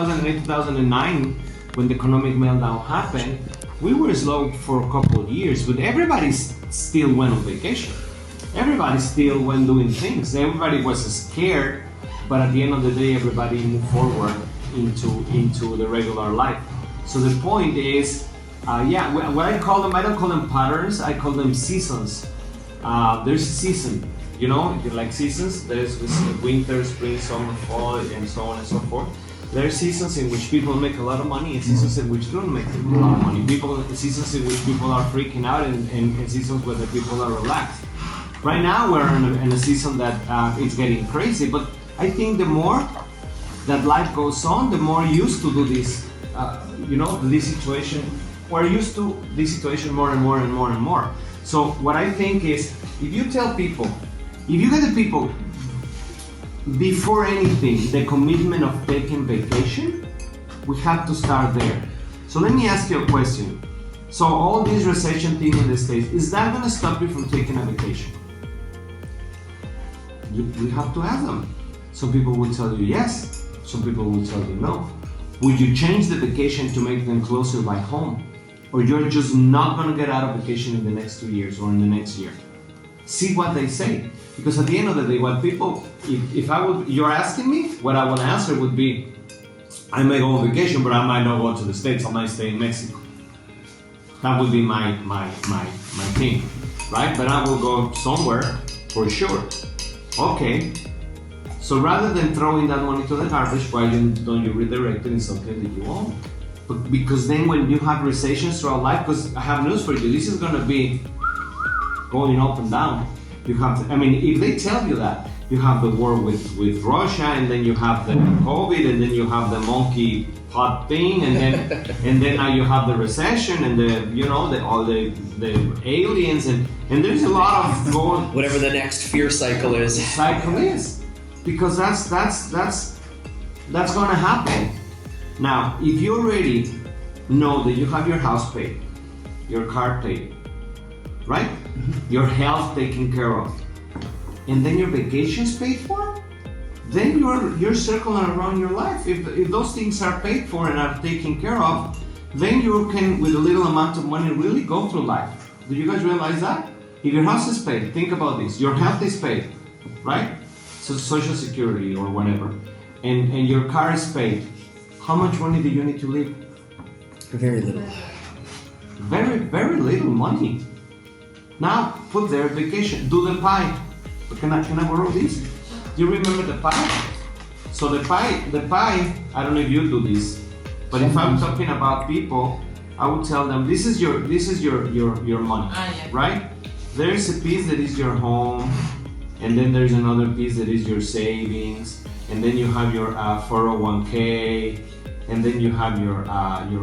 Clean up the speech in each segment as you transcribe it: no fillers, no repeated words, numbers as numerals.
2008, 2009, when the economic meltdown happened, we were slow for a couple of years, but everybody still went on vacation. Everybody still went doing things. Everybody was scared, but at the end of the day, everybody moved forward into the regular life. So the point is, what I call them, I don't call them patterns, I call them seasons. There's a season, like seasons. There's winter, spring, summer, fall, and so on and so forth. There are seasons in which people make a lot of money and seasons in which don't make a lot of money. Seasons in which people are freaking out and seasons where the people are relaxed. Right now we're in a season that is getting crazy, but I think the more that life goes on, the more used to do this, this situation. We're used to this situation more and more and more and more. So what I think is, if you tell people, if you get the people before anything, the commitment of taking vacation, we have to start there. So let me ask you a question. So all this recession thing in the States, is that going to stop you from taking a vacation? We have to ask them. Some people will tell you yes, some people will tell you no. Would you change the vacation to make them closer by home? Or you're just not going to get out of vacation in the next 2 years or in the next year? See what they say. Because at the end of the day, what people, you're asking me, what I would answer would be, I may go on vacation, but I might not go to the States, I might stay in Mexico. That would be my thing, right? But I will go somewhere for sure. Okay, so rather than throwing that money to the garbage, why don't you redirect it in something that you own? But because then when you have recessions throughout life, because I have news for you, this is going to be going up and down. You have to, if they tell you that, you have the war with Russia, and then you have the COVID, and then you have the monkey pot thing, and then now you have the recession and all the aliens, and there's a lot of going. Whatever the next fear cycle is. Because that's going to happen. Now, if you already know that you have your house paid, your car paid, right? Mm-hmm. Your health taken care of, and then your vacations paid for, then you're circling around your life. If those things are paid for and are taken care of, then you can, with a little amount of money, really go through life. Do you guys realize that? If your house is paid, think about this. Your health is paid, right? So Social Security or whatever, and your car is paid. How much money do you need to live? Very little. Very, very little money. Now, put their vacation. Do the pie. Can I borrow this? Do you remember the pie? So the pie, I don't know if you do this, but if I'm talking about people, I would tell them, this is your money, right? There's a piece that is your home, and then there's another piece that is your savings, and then you have your 401k, and then you have your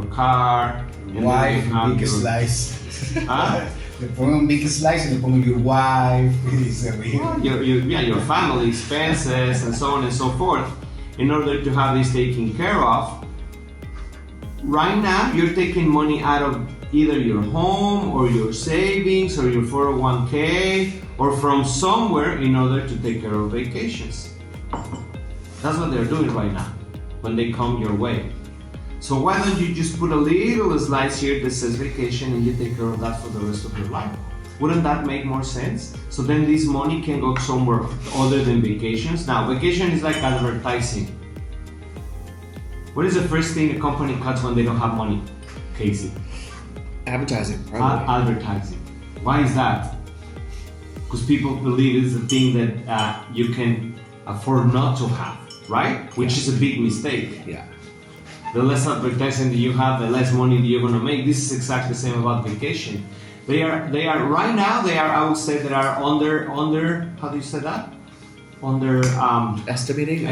car, and wife, then you have big slice. Le pongo un big slice and le pongo your wife, your family expenses, and so on and so forth, in order to have this taken care of. Right now, you're taking money out of either your home or your savings or your 401k or from somewhere in order to take care of vacations. That's what they're doing right now when they come your way. So why don't you just put a little slice here that says vacation and you take care of that for the rest of your life? Wouldn't that make more sense? So then this money can go somewhere other than vacations. Now, vacation is like advertising. What is the first thing a company cuts when they don't have money, Casey? Advertising, probably. Advertising. Why is that? Because people believe it's a thing that you can afford not to have, right? Which is a big mistake. Yeah. The less advertising that you have, the less money that you're going to make. This is exactly the same about vacation. They are right now. I would say, that are under. How do you say that? Estimating.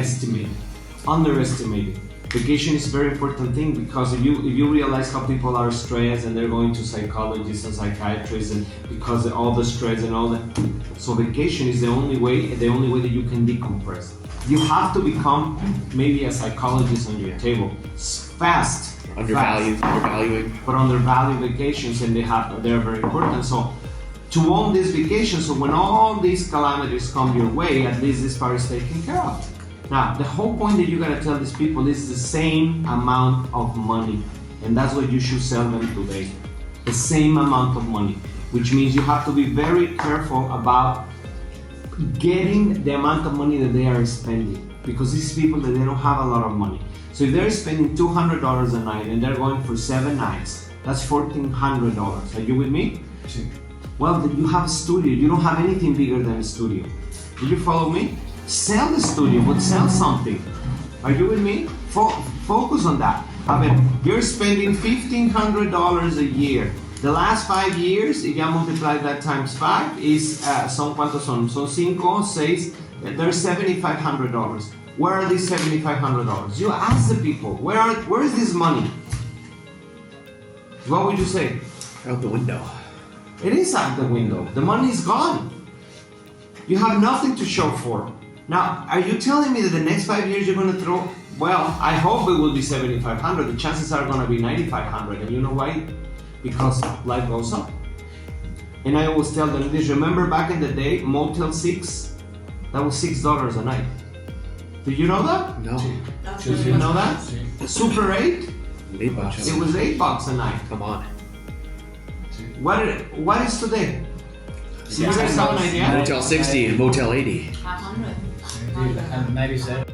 Underestimating. Vacation is a very important thing, because if you realize how people are stressed and they're going to psychologists and psychiatrists, and because of all the stress and all that, so vacation is the only way that you can decompress. You have to become maybe a psychologist on your table. Fast. Undervaluing. But undervalue vacations, and they're very important. So to own this vacation, so when all these calamities come your way, at least this part is taken care of. Now, the whole point that you gotta tell these people is the same amount of money, and that's what you should sell them today. The same amount of money, which means you have to be very careful about getting the amount of money that they are spending, because these people that they don't have a lot of money. So if they're spending $200 a night and they're going for 7 nights, that's $1,400. Are you with me? Well, then you have a studio. You don't have anything bigger than a studio. Did you follow me? Sell the studio, but sell something. Are you with me? Focus on that. I mean, you're spending $1,500 a year. The last 5 years, if you multiply that times 5, is son cuántos son? Son 5, 6. There's $7,500. Where are these $7,500? You ask the people, where is this money? What would you say? Out the window. It is out the window. The money is gone. You have nothing to show for. Now, are you telling me that the next 5 years you're going to throw? Well, I hope it will be 7,500. The chances are going to be 9,500. And you know why? Because life goes up. And I always tell them this. Remember back in the day, Motel 6? That was $6 a night. Did you know that? No. Did you know that? Super 8? $8. It was $8 a night. Come on. What is today? You guys have an idea? Motel 60 and Motel 80. 500. 97.